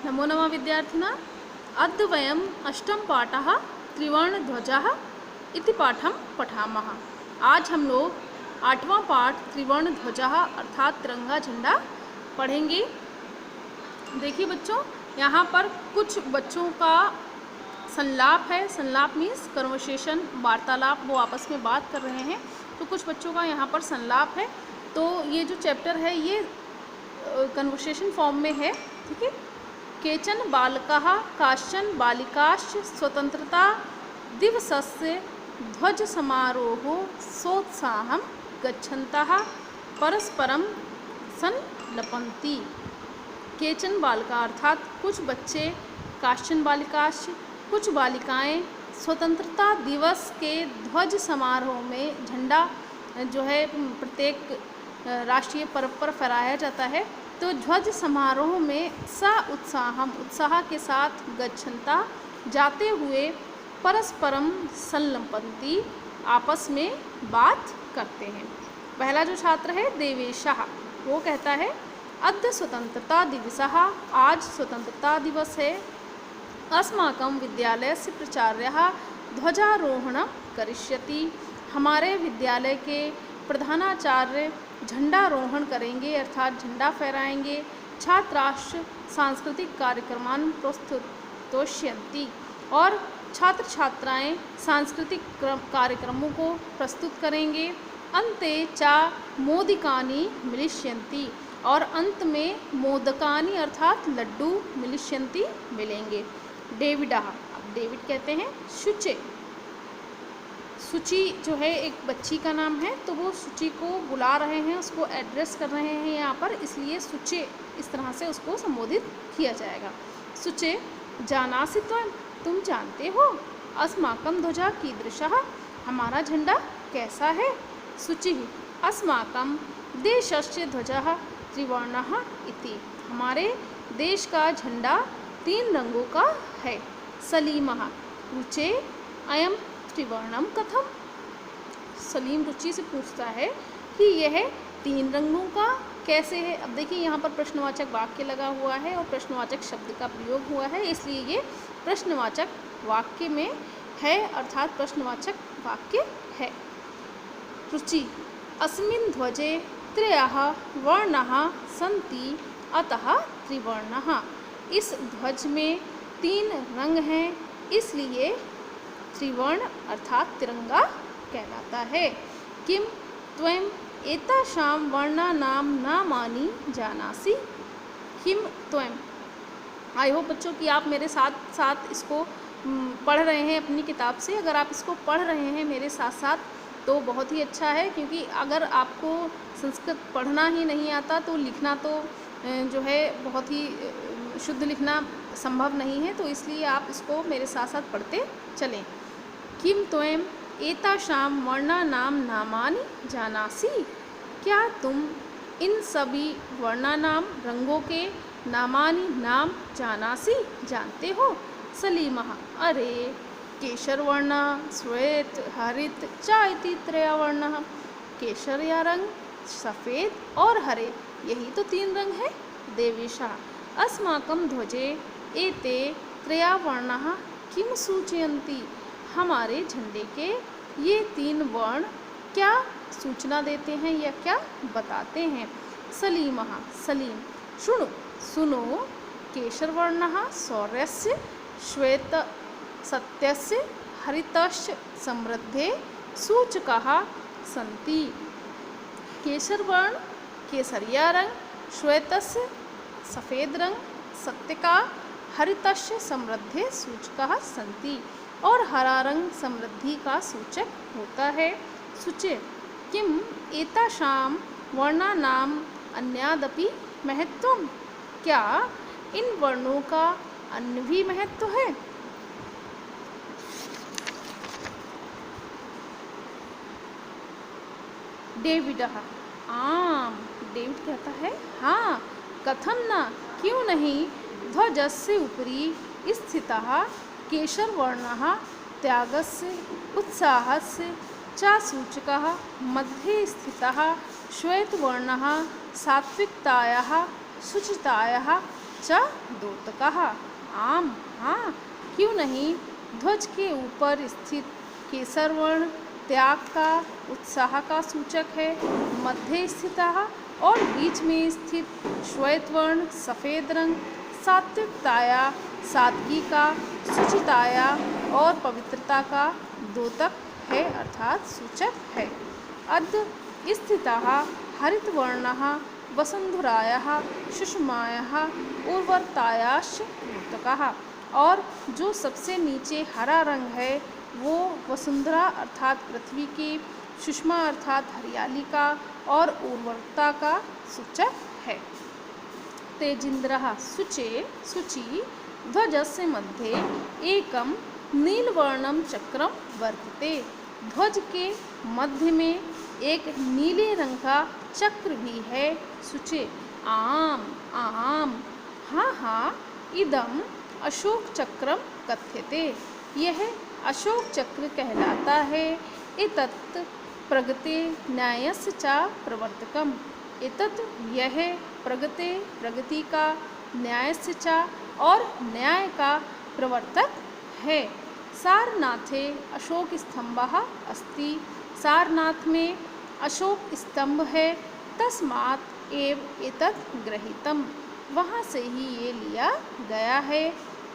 नमो नमः विद्यार्थिना। अद्य वयम् अष्टम पाठः त्रिवर्णध्वजः इति पाठं पठामः। आज हम लोग आठवां पाठ त्रिवर्णध्वजः अर्थात तिरंगा झंडा पढ़ेंगे। देखिए बच्चों, यहाँ पर कुछ बच्चों का संलाप है। संलाप मीन्स कन्वर्सेशन, वार्तालाप, वो आपस में बात कर रहे हैं। तो कुछ बच्चों का यहाँ पर संलाप है। तो ये जो चैप्टर है ये कन्वर्सेशन फॉर्म में है, ठीक है। केचन बालकाः काश्चन बालिकाश्च स्वतंत्रता दिवसस्य ध्वज समारोहो सोत्साहं गच्छन्तः परस्परं संलपन्ति। केचन बालका अर्थात कुछ बच्चे, काश्चन बालिकाश्च कुछ बालिकाएं स्वतंत्रता दिवस के ध्वज समारोह में झंडा जो है प्रत्येक राष्ट्रीय पर्व पर फहराया जाता है। तो ध्वज समारोह में सा उत्साहम उत्साह के साथ गच्छन्ता जाते हुए परस्परम संलपन्ति आपस में बात करते हैं। पहला जो छात्र है देवेशः, वो कहता है अद्य स्वतंत्रता दिवसः, आज स्वतंत्रता दिवस है। अस्माकं विद्यालयस्य प्राचार्यः ध्वजारोहणं करिष्यति, हमारे विद्यालय के प्रधानाचार्य झंडारोहण करेंगे अर्थात झंडा फहराएंगे। छात्राश्च सांस्कृतिक कार्यक्रमान् प्रस्तुतोष्यन्ति, और छात्र छात्राएं सांस्कृतिक कार्यक्रमों को प्रस्तुत करेंगे। अन्ते चा मोदिकानि मिलिष्यन्ति, और अंत में मोदकानि अर्थात लड्डू मिलिष्यन्ति मिलेंगे। डेविडः, अब डेविड कहते हैं शुचे। सुचि जो है एक बच्ची का नाम है, तो वो सुचि को बुला रहे हैं, उसको एड्रेस कर रहे हैं यहाँ पर, इसलिए सुचे इस तरह से उसको संबोधित किया जाएगा। सुचे जानासि त्वं, तुम जानते हो, अस्माकं ध्वजा कीदृशः, हमारा झंडा कैसा है। शुचिः अस्माकं देशस्य ध्वजः त्रिवर्णः इति, हमारे देश का झंडा 3 रंगों का है। सलीमः रुचे अयं त्रिवर्णम कथम, सलीम रुचि से पूछता है कि यह 3 रंगों का कैसे है। अब देखिए यहाँ पर प्रश्नवाचक वाक्य लगा हुआ है और प्रश्नवाचक शब्द का प्रयोग हुआ है, इसलिए ये प्रश्नवाचक वाक्य में है अर्थात प्रश्नवाचक वाक्य है। रुचि अस्मिन् ध्वजे त्रयः वर्णाः सन्ति अतः त्रिवर्णः, इस ध्वज में 3 रंग हैं इसलिए त्रिवर्ण अर्थात तिरंगा कहलाता है। किम त्वं एतासां वर्णानां नामानि जानासि, किम त्वं, आई होप बच्चों कि आप मेरे साथ साथ इसको पढ़ रहे हैं अपनी किताब से। अगर आप इसको पढ़ रहे हैं मेरे साथ साथ तो बहुत ही अच्छा है, क्योंकि अगर आपको संस्कृत पढ़ना ही नहीं आता तो लिखना तो जो है बहुत ही शुद्ध लिखना संभव नहीं है, तो इसलिए आप इसको मेरे साथ साथ पढ़ते चलें। किम त्वं एतासां वर्णानां नामानि जानासि, क्या तुम इन सभी वर्णानां रंगों के नामानि नाम जानासि जानते हो। सलीमः अरे केशरवर्ण श्वेत हरित च इति 3 वर्णाः, केशर या रंग, सफ़ेद और हरे, यही तो 3 रंग है। देवेशः अस्माकं ध्वजे एते 3 वर्णाः किं सूचयन्ति, हमारे झंडे के ये 3 वर्ण क्या सूचना देते हैं या क्या बताते हैं। सलीमः सलीम शृणु सुनो, केशरवर्णः शौर्यस्य, श्वेत सत्यस्य, हरितस्य समृद्धे सूचकाः सन्ति। केशरवर्ण केसरिया रंग, श्वेतस्य सफ़ेद रंग, सत्य का, हरितस्य समृद्धे सूचकाः सन्ति, और हरा रंग समृद्धि का सूचक होता है। शुचे किम एतासां वर्णानां अन्यादपि महत्वम, क्या इन वर्णों का अन्य भी महत्व है। डेविडः आम, डेविड कहता है हाँ, कथम न, क्यों नहीं, ध्वजस्य उपरि स्थितः केशरवर्णः त्यागस्य उत्साहस्य च सूचकः, मध्ये स्थितः श्वेतवर्णः सात्विकतायाः शुचितायाः च द्योतकः। आम, हाँ, क्यों नहीं। ध्वज के ऊपर स्थित केसर वर्ण त्याग का, उत्साह का सूचक है। मध्य स्थित और बीच में स्थित श्वेत वर्ण सफ़ेद रंग सात्विकताया, सादगी का, शुचिताया और पवित्रता का द्योतक है अर्थात सूचक है। अद्य स्थितः हरितवर्णः वसुन्धरायाः सुषमायाः उर्वरतायाश्च द्योतकः। और जो सबसे नीचे हरा रंग है वो वसुंधरा अर्थात पृथ्वी की, सुषमा अर्थात हरियाली का और उर्वरता का सूचक है। तेजिन्द्रः शुचे शुचि ध्वजस्य मध्ये एकं नीलवर्णं चक्रं वर्तते। ध्वज के मध्य में एक नीले रंग का चक्र भी है। शुचे, आम, आम, हाँ हाँ, इदम अशोक चक्रम कथ्यते। यह अशोक चक्र कहलाता है। एतत् प्रगते न्यायस्य च प्रवर्तकम। एतत् यह प्रगते प्रगति का, न्यायस्य च और न्याय का प्रवर्तक है। सारनाथे अशोक स्तंभः अस्ति। सारनाथ में अशोक स्तंभ है। तस्मात् एव एतत् गृहीतम। वहाँ से ही ये लिया गया है।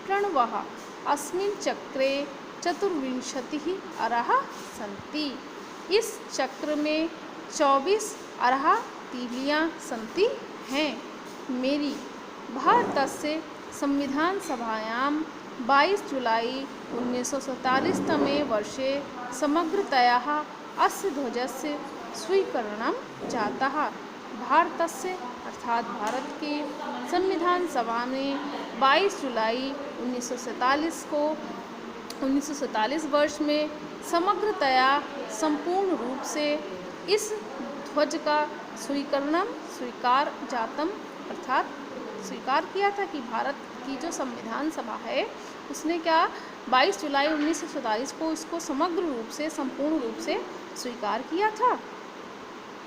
प्रणवः अस्मिन् चक्रे चतुर्विंशतिः अरः सन्ति। इस चक्र में 24 अरः तीलियाँ सन्ति हैं। मेरी भारतस्य संविधान सभायां 22 जुलाई 1947 तमे वर्षे समग्रतया अस्य ध्वजस्य स्वीकरणं जातः। भारतस्य अर्थात भारत के संविधान सभा में 22 जुलाई 1947 वर्ष में समग्रतया संपूर्ण रूप से इस ध्वज का स्वीकार जातम अर्थात स्वीकार किया था कि भारत की जो संविधान सभा है उसने क्या 22 जुलाई 1947 को इसको समग्र रूप से, संपूर्ण रूप से स्वीकार किया था।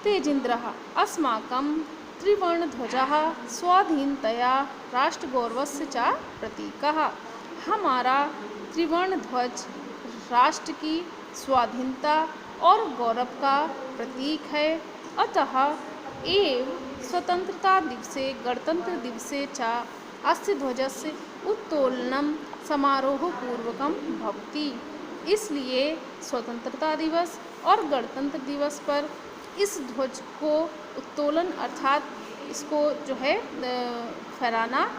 तेजिन्द्रः अस्माकं त्रिवर्णध्वजः स्वाधीनतया राष्ट्रगौरवस्य च प्रतीकः। हमारा त्रिवर्ण ध्वज राष्ट्र की स्वाधीनता और गौरव का प्रतीक है। अतः एव स्वतंत्रता दिवसे गणतंत्र दिवसे च अस्य ध्वजस्य उत्तोलनं समारोहपूर्वकं भवति। इसलिए स्वतंत्रता दिवस और गणतंत्र दिवस पर इस ध्वज को उत्तोलन अर्थात इसको जो है फहराना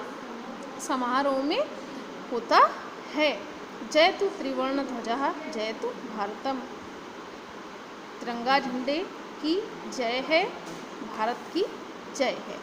समारोह में होता है। जयतु त्रिवर्ण ध्वजः जयतु भारतम। तिरंगा झंडे की जय है, भारत की जय है।